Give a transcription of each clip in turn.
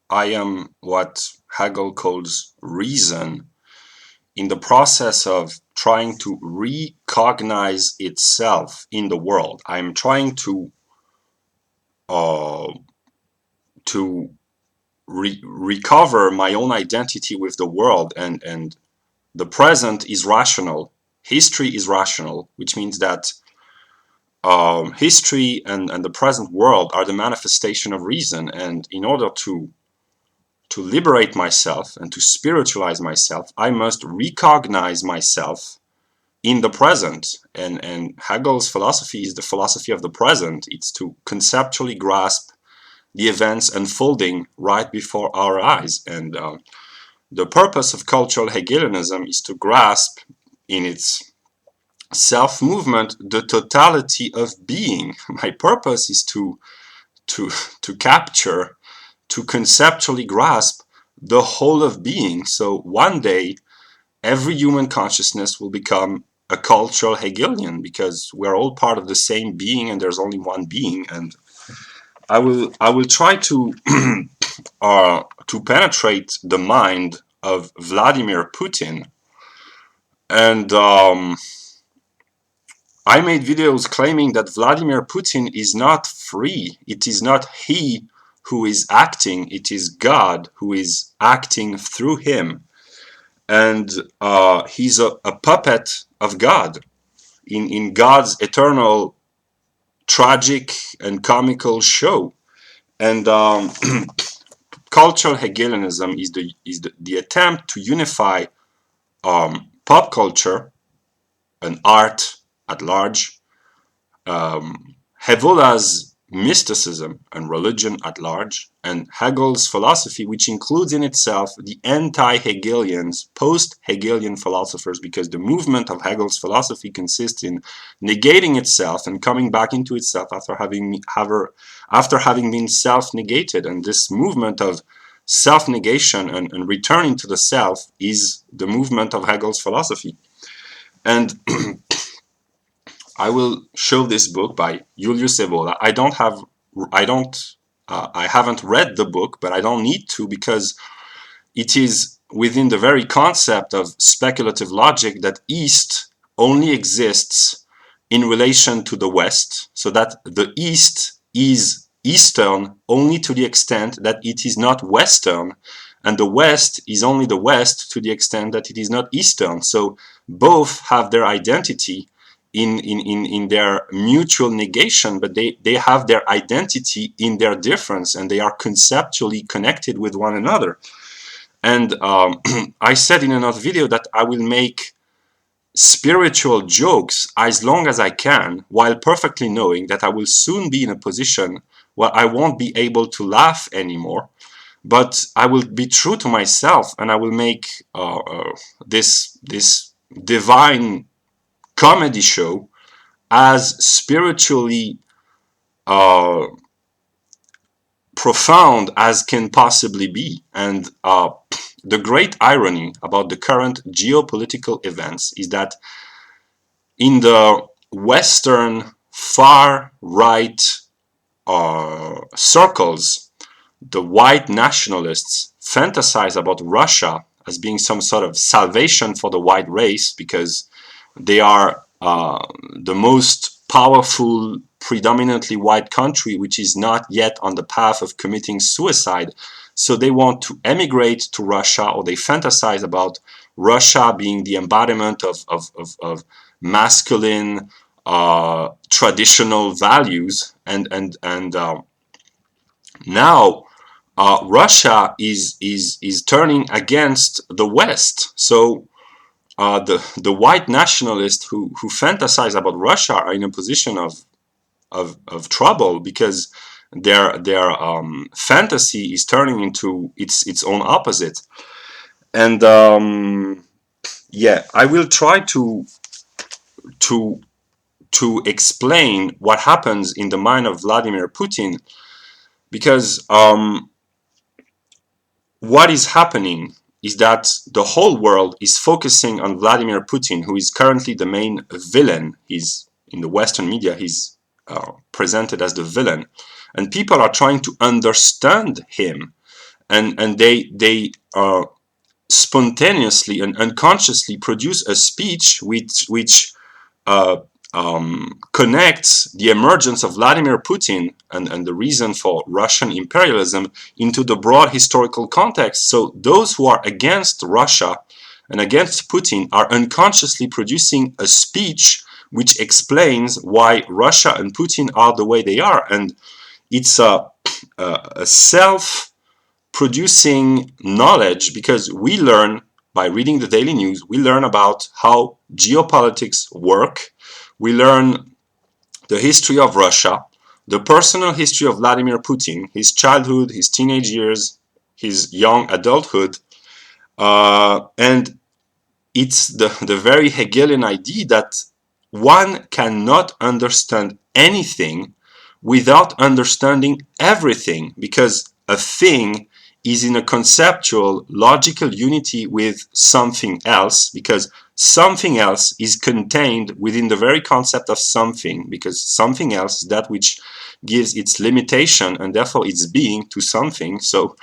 I am what Hegel calls reason in the process of trying to recognize itself in the world. I'm trying uh, to recover my own identity with the world, and the present is rational. History is rational, which means that history and the present world are the manifestation of reason. And in order to liberate myself and to spiritualize myself, I must recognize myself in the present. And Hegel's philosophy is the philosophy of the present. It's to conceptually grasp the events unfolding right before our eyes. And the purpose of cultural Hegelianism is to grasp in its self-movement the totality of being. My purpose is to capture, to conceptually grasp the whole of being. So one day, every human consciousness will become a cultural Hegelian, because we're all part of the same being and there's only one being. And I will try to penetrate the mind of Vladimir Putin. And I made videos claiming that Vladimir Putin is not free. It is not he who is acting, it is God who is acting through him. And he's a puppet of God in God's eternal tragic and comical show. And cultural Hegelianism is the attempt to unify pop culture and art at large, Hevola's mysticism and religion at large, and Hegel's philosophy, which includes in itself the anti-Hegelians, post-Hegelian philosophers, because the movement of Hegel's philosophy consists in negating itself and coming back into itself after having been self-negated. And this movement of self-negation and returning to the self is the movement of Hegel's philosophy. And I will show this book by Julius Evola. I haven't read the book, but I don't need to, because it is within the very concept of speculative logic that East only exists in relation to the West, so that the East is Eastern only to the extent that it is not Western, and the West is only the West to the extent that it is not Eastern. So both have their identity in their mutual negation, but they have their identity in their difference, and they are conceptually connected with one another. And I said in another video that I will make spiritual jokes as long as I can, while perfectly knowing that I will soon be in a position where I won't be able to laugh anymore, but I will be true to myself, and I will make this divine comedy show as spiritually profound as can possibly be. And the great irony about the current geopolitical events is that in the Western far-right circles, the white nationalists fantasize about Russia as being some sort of salvation for the white race, because they are the most powerful, predominantly white country which is not yet on the path of committing suicide. So they want to emigrate to Russia, or they fantasize about Russia being the embodiment of masculine traditional values. And now Russia is turning against the West. So the white nationalists who fantasize about Russia are in a position of trouble, because their fantasy is turning into its own opposite. And yeah, I will try to explain what happens in the mind of Vladimir Putin, because what is happening is that the whole world is focusing on Vladimir Putin, who is currently the main villain. He's in the Western media, he's presented as the villain. and people are trying to understand him, and they spontaneously and unconsciously produce a speech which uh, connects the emergence of Vladimir Putin and the reason for Russian imperialism into the broad historical context. So those who are against Russia and against Putin are unconsciously producing a speech which explains why Russia and Putin are the way they are. And it's a self-producing knowledge, because we learn by reading the daily news, we learn about how geopolitics work. We learn the history of Russia, the personal history of Vladimir Putin, his childhood, his teenage years, his young adulthood, and it's the very Hegelian idea that one cannot understand anything without understanding everything, because a thing is in a conceptual, logical unity with something else, because something else is contained within the very concept of something, because something else is that which gives its limitation and therefore its being to something. So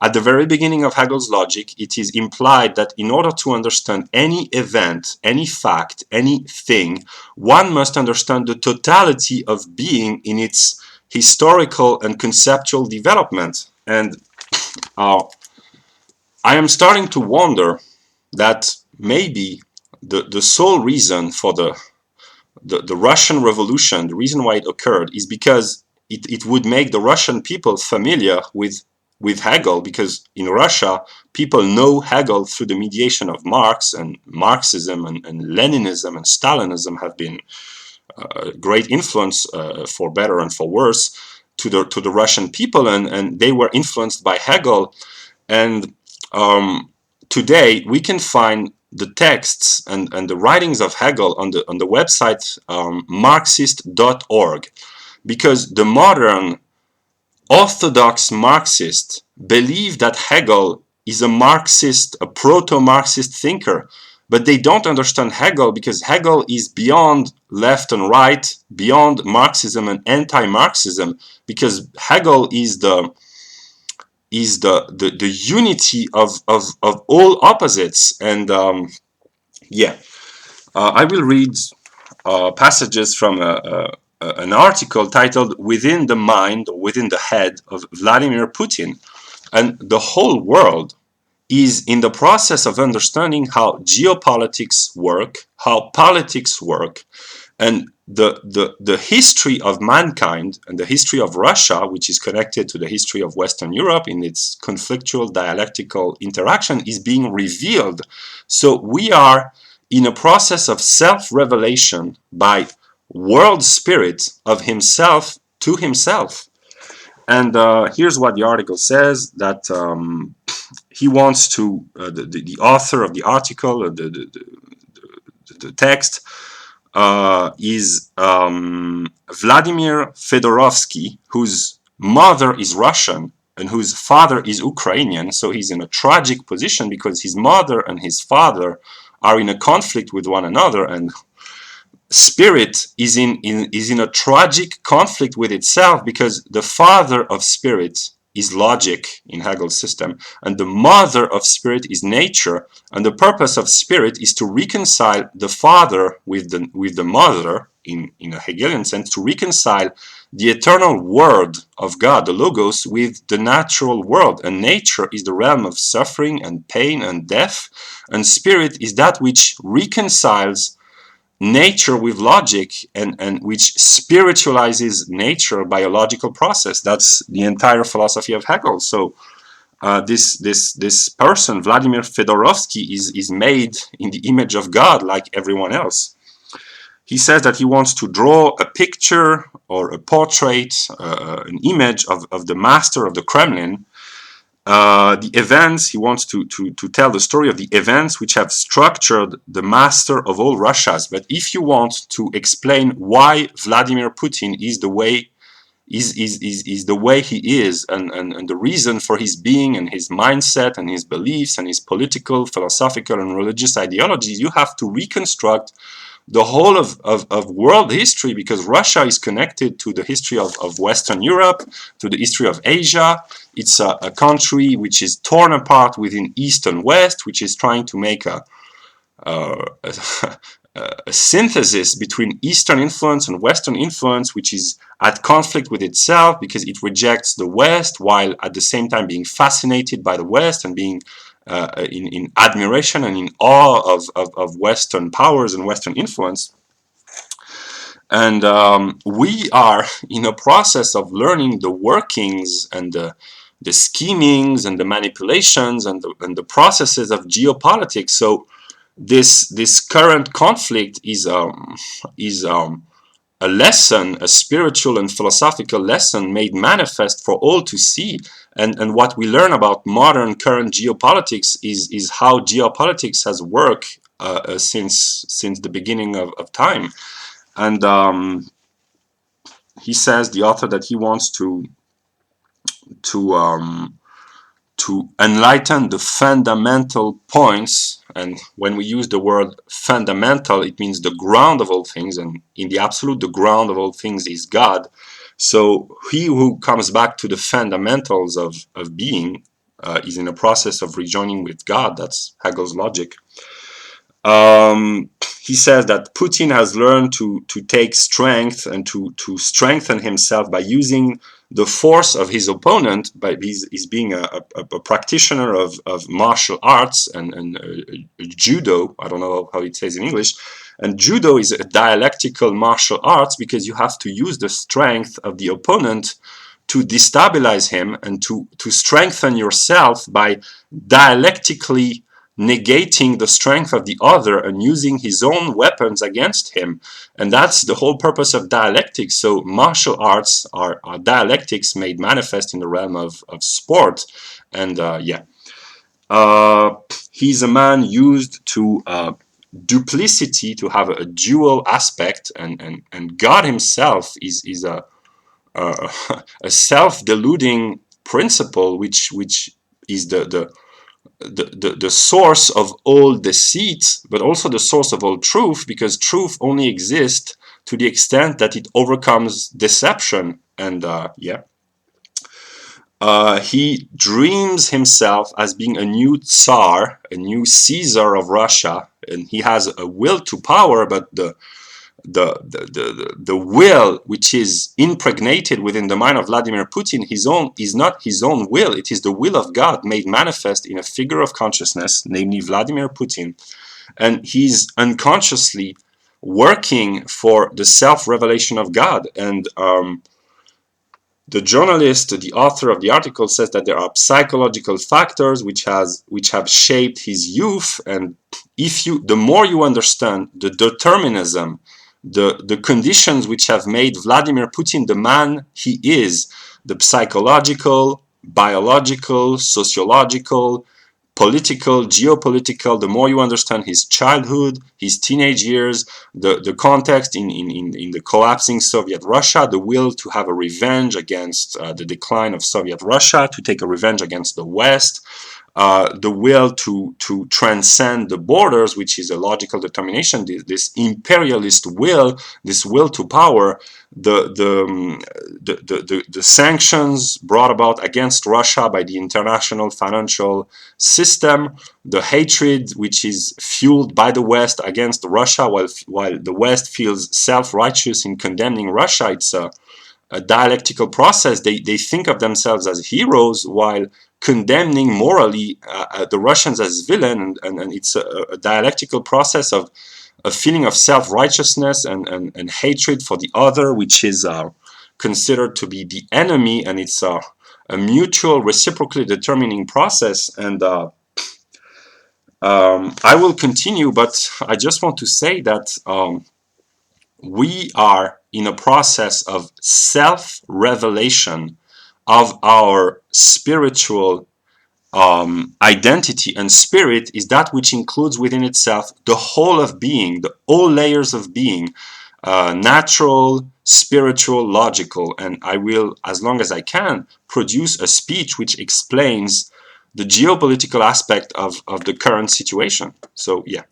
at the very beginning of Hegel's logic, it is implied that in order to understand any event, any fact, anything, one must understand the totality of being in its historical and conceptual development. And I am starting to wonder that maybe the sole reason for the Russian Revolution, the reason why it occurred, is because it would make the Russian people familiar with Hegel, because in Russia, people know Hegel through the mediation of Marx, and Marxism and Leninism and Stalinism have been a great influence, for better and for worse, to the Russian people, and they were influenced by Hegel. And today we can find the texts and the writings of Hegel on the website Marxist.org, because the modern Orthodox Marxists believe that Hegel is a Marxist, a proto-Marxist thinker, but they don't understand Hegel, because Hegel is beyond left and right, beyond Marxism and anti-Marxism, because Hegel is the unity of all opposites. And yeah, I will read passages from an article titled "Within the Mind, Within the Head of Vladimir Putin." And the whole world is in the process of understanding how geopolitics work, how politics work, and the history of mankind and the history of Russia, which is connected to the history of Western Europe in its conflictual dialectical interaction, is being revealed. So we are in a process of self-revelation by world spirit of himself to himself. And here's what the article says, that he wants to, the author of the article, the text, is Vladimir Fedorovsky, whose mother is Russian and whose father is Ukrainian. So he's in a tragic position because his mother and his father are in a conflict with one another, and spirit is in a tragic conflict with itself, because the father of spirit is logic in Hegel's system, and the mother of spirit is nature, and the purpose of spirit is to reconcile the father with the mother, in a Hegelian sense, to reconcile the eternal word of God, the Logos, with the natural world. And nature is the realm of suffering and pain and death, and spirit is that which reconciles nature with logic, and which spiritualizes nature by a logical process. That's the entire philosophy of Hegel. So this person, Vladimir Fedorovsky, is made in the image of God like everyone else. He says that he wants to draw a picture or a portrait, an image of the master of the Kremlin. The events, he wants to tell the story of the events which have structured the master of all Russias. But if you want to explain why Vladimir Putin is the way the way he is, and the reason for his being and his mindset and his beliefs and his political, philosophical and religious ideologies, you have to reconstruct the whole of world history, because Russia is connected to the history of Western Europe, to the history of Asia. It's a country which is torn apart within East and West, which is trying to make a synthesis between Eastern influence and Western influence, which is at conflict with itself because it rejects the West while at the same time being fascinated by the West and being in admiration and in awe of Western powers and Western influence. And we are in a process of learning the workings and the schemings and the manipulations and the processes of geopolitics. So this current conflict is a lesson, a spiritual and philosophical lesson made manifest for all to see. And what we learn about modern current geopolitics is how geopolitics has worked since the beginning of time. And he says, the author, that he wants to enlighten the fundamental points. And when we use the word fundamental, it means the ground of all things, and in the absolute, the ground of all things is God. So he who comes back to the fundamentals of being is in a process of rejoining with God. That's Hegel's logic. He says that Putin has learned to take strength and to strengthen himself by using the force of his opponent. By he's being a practitioner of martial arts and judo. I don't know how it says in English. And judo is a dialectical martial arts because you have to use the strength of the opponent to destabilize him and to strengthen yourself by dialectically negating the strength of the other and using his own weapons against him. And that's the whole purpose of dialectics. So martial arts are dialectics made manifest in the realm of sport. And he's a man used to duplicity, to have a dual aspect, and God himself is a self-deluding principle, which is the source of all deceit, but also the source of all truth, because truth only exists to the extent that it overcomes deception. And he dreams himself as being a new Tsar, a new Caesar of Russia, and he has a will to power, but the will which is impregnated within the mind of Vladimir Putin is not his own will. It is the will of God made manifest in a figure of consciousness, namely Vladimir Putin, and he's unconsciously working for the self-revelation of God. And the journalist, the author of the article, says that there are psychological factors which have shaped his youth, and the more you understand the determinism, the conditions which have made Vladimir Putin the man he is, the psychological, biological, sociological, political, geopolitical, the more you understand his childhood, his teenage years, the context in the collapsing Soviet Russia, the will to have a revenge against the decline of Soviet Russia, to take a revenge against the West, the will to transcend the borders, which is a logical determination, this imperialist will, this will to power, the sanctions brought about against Russia by the international financial system, the hatred which is fueled by the West against Russia, while the West feels self-righteous in condemning Russia. It's a dialectical process. They think of themselves as heroes while condemning morally the Russians as villain, and it's a dialectical process of a feeling of self-righteousness and hatred for the other, which is considered to be the enemy, and it's a mutual, reciprocally determining process. And I will continue, but I just want to say that we are in a process of self-revelation of our spiritual identity, and spirit is that which includes within itself the whole of being, all layers of being, natural, spiritual, logical. And I will, as long as I can, produce a speech which explains the geopolitical aspect of the current situation. So yeah.